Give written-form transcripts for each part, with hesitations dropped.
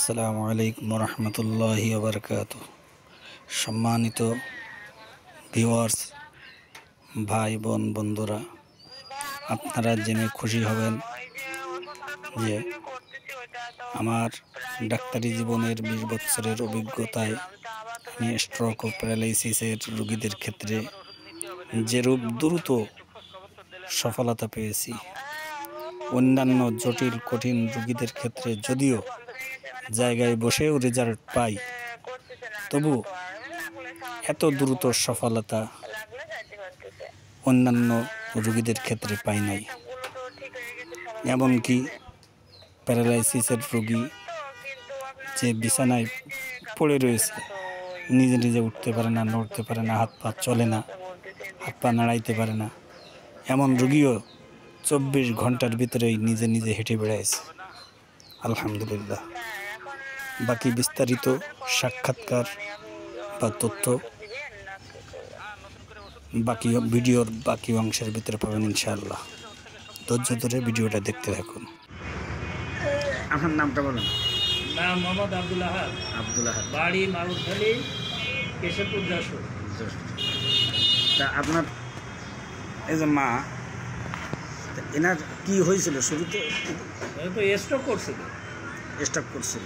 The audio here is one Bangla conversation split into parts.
আসসালামু আলাইকুম রহমতুল্লাহি ওয়া বারাকাতুহু। সম্মানিত ভিউয়ার্স, ভাই বোন বন্ধুরা, আপনারা জেনে খুশি হবেন যে আমার ডাক্তারি জীবনের 20 বছরের অভিজ্ঞতায় আমি স্ট্রোক ও প্যারালাইসিসের রোগীদের ক্ষেত্রে যেরূপ দ্রুত সফলতা পেয়েছি, অন্যান্য জটিল কঠিন রোগীদের ক্ষেত্রে যদিও জায়গায় বসেও রেজাল্ট পাই, তবু এত দ্রুত সফলতা অন্যান্য রোগীদের ক্ষেত্রে পাই নাই। এমনকি প্যারালাইসিসের রোগী যে বিছানায় পড়ে রয়েছে, নিজে নিজে উঠতে পারে না, নড়তে পারে না, হাত পা চলে না, হাত পা নাড়াইতে পারে না, এমন রোগীও 24 ঘন্টার ভিতরেই নিজে নিজে হেঁটে বেড়াইছে, আলহামদুলিল্লাহ। বাকি বিস্তারিত সাক্ষাৎকার বা তথ্য বাকি ভিডিওর বাকি অংশের ভিতরে পাবেন ইনশাআল্লাহ। ধৈর্য ধরে ভিডিওটা দেখতে থাকুন। আপনার নামটা বলুন। নাম মোহাম্মদ আব্দুল আহাদ। আব্দুল আহাদ, বাড়ি মারুখালী, কেশবপুর, যশোর। তা আপনার এই যে মা, এনার কি হয়েছিল শুরুতে? তো স্ট্রোক করছিল। স্ট্রোক করছিল।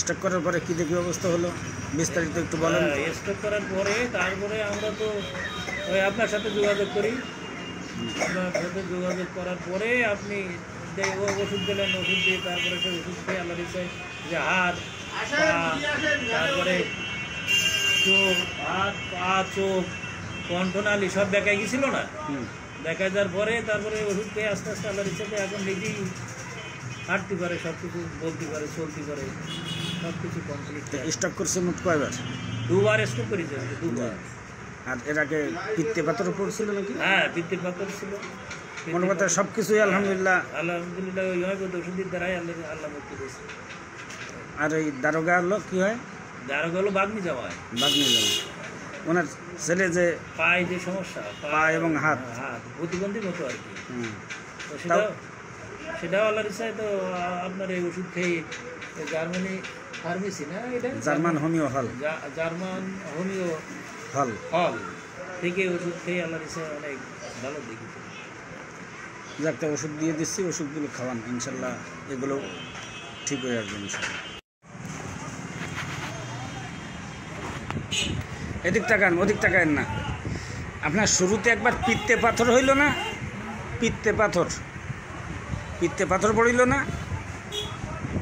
স্ট্রোক করার পরে কি দেখি অবস্থা হলো, বিস্তারিত একটু বলেন। স্ট্রোক করার পরে তারপরে আমরা তো ওই আপনার সাথে যোগাযোগ করি। আপনার সাথে যোগাযোগ করার পরে আপনি ওষুধ দিলেন, ওষুধ দিয়ে তারপরে সে ওষুধ খেয়ে আল্লাহ দিচ্ছে যে হাত পা, তারপরে চোখ, হাত পা, চোখ, কণ্ঠনালী সব দেখা গেছিল না। দেখা যাওয়ার পরে তারপরে ওষুধ খেয়ে আস্তে আস্তে আল্লাহর ইচ্ছাতে এখন নিজেই হাঁটতে পারে, সব কিছু বলতে পারে, চলতে পারে, সব কিছু কমপ্লিট। স্ট্রোক করছে মোট কয়বার? 2বার স্ট্রোক করেছে, 2বার। আর এর আগে পিত্তে পাথরও পড়ছিল নাকি? হ্যাঁ, পিত্তের পাথর ছিল। মনে কথা সব কিছুই আলহামদুলিল্লাহ। আলহামদুলিল্লাহ ওই ওষুধের দ্বারাই আল্লাহ মুক্তি দিয়েছে। আর এই দারোগা হলো কি হয়? দারোগা হলো বাগ্নি জামাই। বাগ্নি জামাই। ওনার ছেলে যে পায়ে যে সমস্যা, পা এবং হাত প্রতিবন্ধী মতো আর কি, তো সেটাও আল্লাহর ইচ্ছায় তো আপনার এই ওষুধ খেয়ে জার্মানি ফার্মেসি না, এটা জার্মান হোমিও হল, জার্মান হোমিও হল থেকে ওষুধ খেয়ে আল্লাহর ইচ্ছায় অনেক ভালো দেখেছে। একটা ওষুধ দিয়ে দিচ্ছি, ওষুধগুলো খাওয়ান, ইনশাল্লাহ এগুলো ঠিক হয়ে আসবে ইনশাল্লাহ। এদিক টাকান ওদিক টাকান না। আপনার শুরুতে একবার পিত্তে পাথর হইল না? পিত্তে পাথর পড়িল না?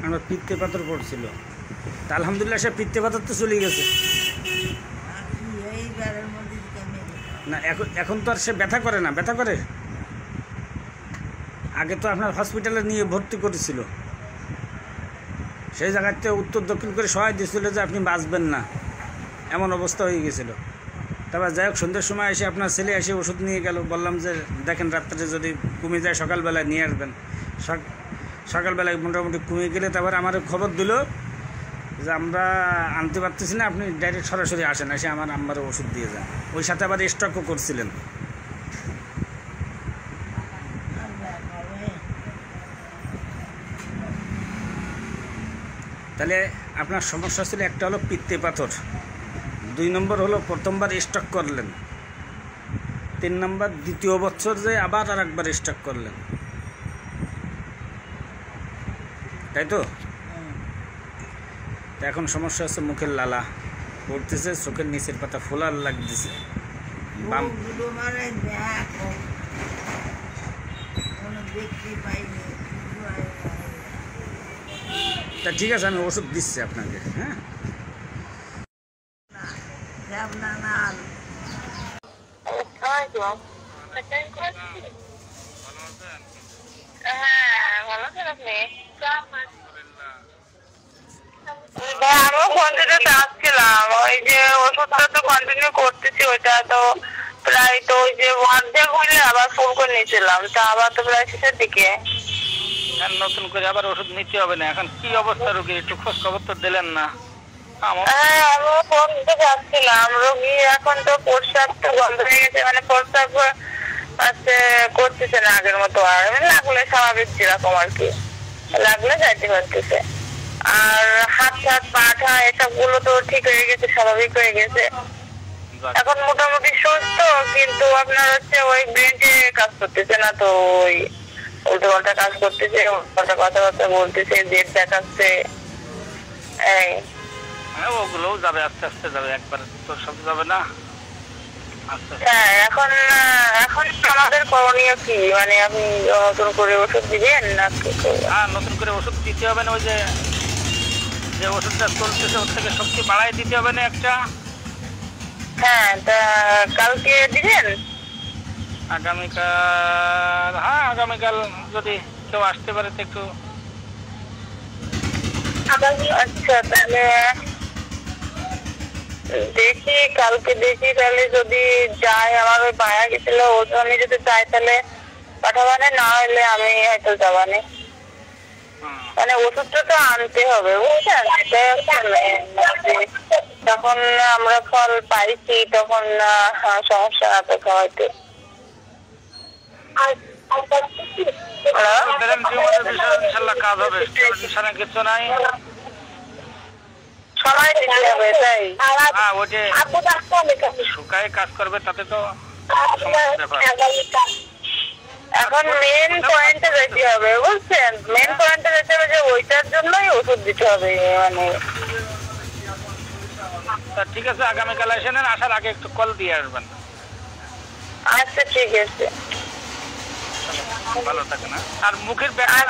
আমার পিত্তে পাথর পড়ছিল, তা আলহামদুলিল্লাহ সে পিত্তে পাথর তো চলে গেছে না। এখন তো আর সে ব্যথা করে না। ব্যথা করে? আগে তো আপনার হসপিটালে নিয়ে ভর্তি করেছিল, সেই জায়গাতে উত্তর দক্ষিণ করে সহায় দিয়েছিল যে আপনি বাঁচবেন না, এমন অবস্থা হয়ে গেছিলো। তারপর যাই হোক, সন্ধ্যের সময় এসে আপনার ছেলে এসে ওষুধ নিয়ে গেল। বললাম যে দেখেন রাত্রে যদি কমে যায় সকালবেলায় নিয়ে আসবেন। সকালবেলায় মোটামুটি কমে গেলে তারপর আমার খবর দিল যে আমরা আনতে পারতেছি না, আপনি ডাইরেক্ট সরাসরি আসেন, এসে আমার আম্মারও ওষুধ দিয়ে যান। ওই সাথে আবার স্ট্রোকও করছিলেন। তাহলে আপনার সমস্যা ছিল, একটা হলো পিত্তে পাথর, 2 নম্বর হলো প্রথমবার স্ট্রোক করলেন, 3 নম্বর দ্বিতীয় বছর যে আবার আর একবার স্ট্রোক করলেন, তাই তো? এখন সমস্যা হচ্ছে মুখের লালা পড়তেছে, চোখের নিচের পাতা ফোলার লাগতেছে, তা ঠিক আছে, আমি ওষুধ দিচ্ছি আপনাকে। হ্যাঁ, আমিও কন্টিনিউ আসছিলাম, ওই যে ওষুধটা তো কন্টিনিউ করতেছি, ওইটা তো প্রায় তো ওই যে অর্ধেক হইলে আবার ফুল করে নিয়েছিলাম, তা আবার তো প্রায় শেষের দিকে নতুন করে আবার ওষুধ নিতে হবে না। এখন কি অবস্থা রোগী, একটু খোঁজ খবর তো দিলেন না। হ্যাঁ, আমিও ফোন দিতে যাচ্ছিলাম। রোগী এখন তো প্রস্রাব তো বন্ধ হয়ে গেছে, মানে প্রস্রাব করতেছে না আগের মতো, আর লাগলে স্বাভাবিক যেরকম আর কি, লাগলে যাইতে পারতেছে। আর হাত হাত পাঠা এসবগুলো তো ঠিক হয়ে গেছে, স্বাভাবিক হয়ে গেছে। এখন মোটামুটি সুস্থ, কিন্তু আপনার হচ্ছে ওই ব্রেনটে কাজ করতেছে না, তো ওই উল্টো পাল্টা কাজ করতেছে, উল্টো পাল্টা কথাবার্তা বলতেছে, জেদ দেখাচ্ছে। এই হ্যাঁ, ওগুলোও যাবে, আস্তে আস্তে যাবে, একবার তো সব যাবে না। হ্যাঁ, এখন এখন আমাদের করণীয় কি? মানে আপনি নতুন করে ওষুধ দিবেন না? হ্যাঁ, নতুন করে ওষুধ দিতে হবে না? ওই যে ওষুধটা চলতেছে ওর থেকে শক্তি বাড়াই দিতে হবে না একটা? হ্যাঁ, তা কালকে দিবেন? আগামীকাল? হ্যাঁ, আগামীকাল যদি কেউ আসতে পারে তো একটু। আচ্ছা, তাহলে দেখি, কালকে দেখি, তাহলে যদি যায়, আমার ওই পায়া গেছিল ওজনে যদি যাই তাহলে পাঠাবানে, না হলে আমি হয়তো যাবানে। মানে ওষুধটা তো আনতে হবে, বুঝছেন? যখন আমরা ফল পাইছি তখন সমস্যা না তো খাওয়াইতে। ইনশাল্লাহ কাজ হবে, কিছু নাই, সময় দিতে হবে। তাই হ্যাঁ, ওই যে শুকায় কাজ করবে, তাতে তো ব্যাপার। এখন মেন পয়েন্টে যেতে হবে, বুঝছেন? মেন পয়েন্টে যেতে হবে যে ওইটার জন্যই ওষুধ দিতে হবে। মানে ঠিক আছে, আগামীকাল এসে নেন, আসার আগে একটু কল দিয়ে আসবেন। আচ্ছা, ঠিক আছে, ভালো থাকে না। আর মুখের ব্যাকা,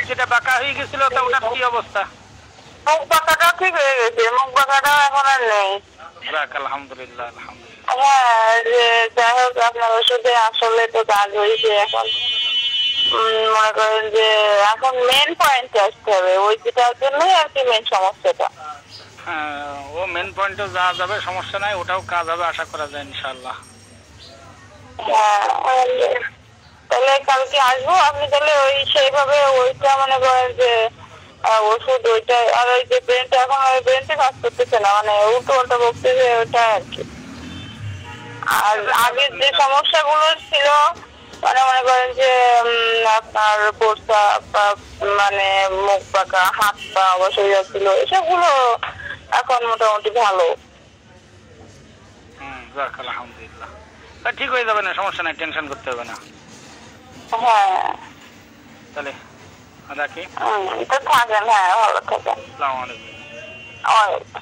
যেটা বাঁকা হয়ে গেছিল, তা ওটার কি অবস্থা? মুখ বাঁকাটাও ঠিক হয়ে গেছে, মুখ বাঁকাটাও এখন আর নেই। আলহামদুলিল্লাহ, আলহামদুলিল্লাহ। হ্যাঁ, যাই হোক, আপনার ওষুধে আসলে তো কাজ হয়েছে। এখন মনে করেন যে এখন মেন পয়েন্টে আসতে হবে, ওইটার জন্যই আর কি মেন সমস্যাটা। হ্যাঁ, ও মেন পয়েন্টে যাওয়া যাবে, সমস্যা নাই, ওটাও কাজ হবে আশা করা যায় ইনশাআল্লাহ। হ্যাঁ, তাহলে কালকে আসবো। আপনি তাহলে ওই সেইভাবে ওইটা মনে করেন যে ওষুধ ওইটা, আর ওই যে ব্রেনটা, এখন ওই ব্রেনটা কাজ করতেছে না, মানে উল্টো পাল্টা বকতেছে, ওইটা আর কি। আর আগের যে সমস্যাগুলো ছিল, মানে মনে করেন যে আপনার প্রস্রাব, মানে মুখ বাঁকা, হাত পা অবশ্যই যাচ্ছিল, এসবগুলো এখন মোটামুটি ভালো। আলহামদুলিল্লাহ, ঠিক হয়ে যাবে না, সমস্যা নাই, টেনশন করতে হবে না। হ্যাঁ, তাহলে রাখি। তো থাকেন। হ্যাঁ, ভালো থাকেন। আসসালামু আলাইকুম। ওয়ালাইকুম।